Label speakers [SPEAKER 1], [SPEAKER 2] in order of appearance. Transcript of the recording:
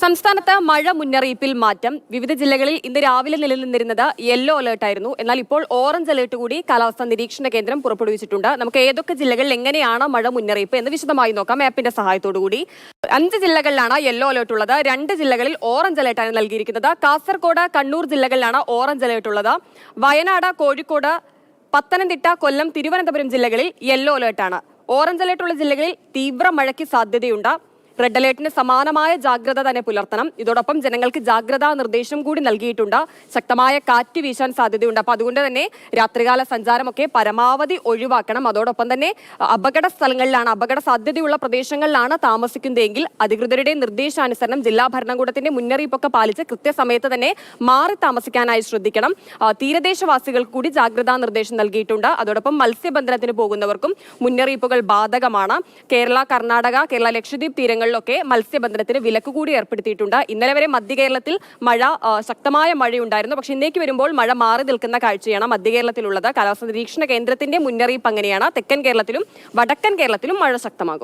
[SPEAKER 1] സംസ്ഥാനത്ത് മഴ മുന്നറിയിപ്പിൽ മാറ്റം. വിവിധ ജില്ലകളിൽ ഇന്ന് രാവിലെ നിലനിന്നിരുന്നത് യെല്ലോ അലേർട്ടായിരുന്നു. എന്നാൽ ഇപ്പോൾ ഓറഞ്ച് അലേർട്ട് കൂടി കാലാവസ്ഥാ നിരീക്ഷണ കേന്ദ്രം പുറപ്പെടുവിച്ചിട്ടുണ്ട്. നമുക്ക് ഏതൊക്കെ ജില്ലകളിൽ എങ്ങനെയാണ് മഴ മുന്നറിയിപ്പ് എന്ന് വിശദമായി നോക്കാം മാപ്പിന്റെ സഹായത്തോടു കൂടി. 5 ജില്ലകളിലാണ് യെല്ലോ അലേർട്ട് ഉള്ളത്. 2 ജില്ലകളിൽ ഓറഞ്ച് അലേർട്ടാണ് നൽകിയിരിക്കുന്നത്. കാസർഗോഡ്, കണ്ണൂർ ജില്ലകളിലാണ് ഓറഞ്ച് അലേർട്ട് ഉള്ളത്. വയനാട്, കോഴിക്കോട്, പത്തനംതിട്ട, കൊല്ലം, തിരുവനന്തപുരം ജില്ലകളിൽ യെല്ലോ അലേർട്ടാണ്. ഓറഞ്ച് അലേർട്ടുള്ള ജില്ലകളിൽ തീവ്ര മഴയ്ക്ക് സാധ്യതയുണ്ട്. റെഡ് അലേർട്ടിന് സമാനമായ ജാഗ്രത തന്നെ പുലർത്തണം. ഇതോടൊപ്പം ജനങ്ങൾക്ക് ജാഗ്രതാ നിർദ്ദേശം കൂടി നൽകിയിട്ടുണ്ട്. ശക്തമായ കാറ്റ് വീശാൻ സാധ്യതയുണ്ട്. അപ്പൊ അതുകൊണ്ട് തന്നെ രാത്രികാല സഞ്ചാരമൊക്കെ പരമാവധി ഒഴിവാക്കണം. അതോടൊപ്പം തന്നെ അപകട സ്ഥലങ്ങളിലാണ്, അപകട സാധ്യതയുള്ള പ്രദേശങ്ങളിലാണ് താമസിക്കുന്നതെങ്കിൽ അധികൃതരുടെ നിർദ്ദേശാനുസരണം ജില്ലാ ഭരണകൂടത്തിന്റെ മുന്നറിയിപ്പൊക്കെ പാലിച്ച് കൃത്യസമയത്ത് തന്നെ മാറി താമസിക്കാനായി ശ്രദ്ധിക്കണം. തീരദേശവാസികൾക്ക് കൂടി ജാഗ്രതാ നിർദ്ദേശം നൽകിയിട്ടുണ്ട്. അതോടൊപ്പം മത്സ്യബന്ധനത്തിന് പോകുന്നവർക്കും മുന്നറിയിപ്പുകൾ ബാധകമാണ്. കേരള, കർണാടക, കേരള ലക്ഷദ്വീപ് തീരങ്ങളിലൊക്കെ മത്സ്യബന്ധനത്തിന് വിലക്ക് കൂടി ഏർപ്പെടുത്തിയിട്ടുണ്ട്. ഇന്നലെ വരെ മധ്യ കേരളത്തിൽ ശക്തമായ മഴയുണ്ടായിരുന്നു. പക്ഷെ ഇന്നേക്ക് വരുമ്പോൾ മഴ മാറി നിൽക്കുന്ന കാഴ്ചയാണ് മധ്യ കേരളത്തിലുള്ളത്. കാലാവസ്ഥാ നിരീക്ഷണ കേന്ദ്രത്തിന്റെ മുന്നറിയിപ്പ് അങ്ങനെയാണ്. തെക്കൻ കേരളത്തിലും വടക്കൻ കേരളത്തിലും മഴ ശക്തമാകും.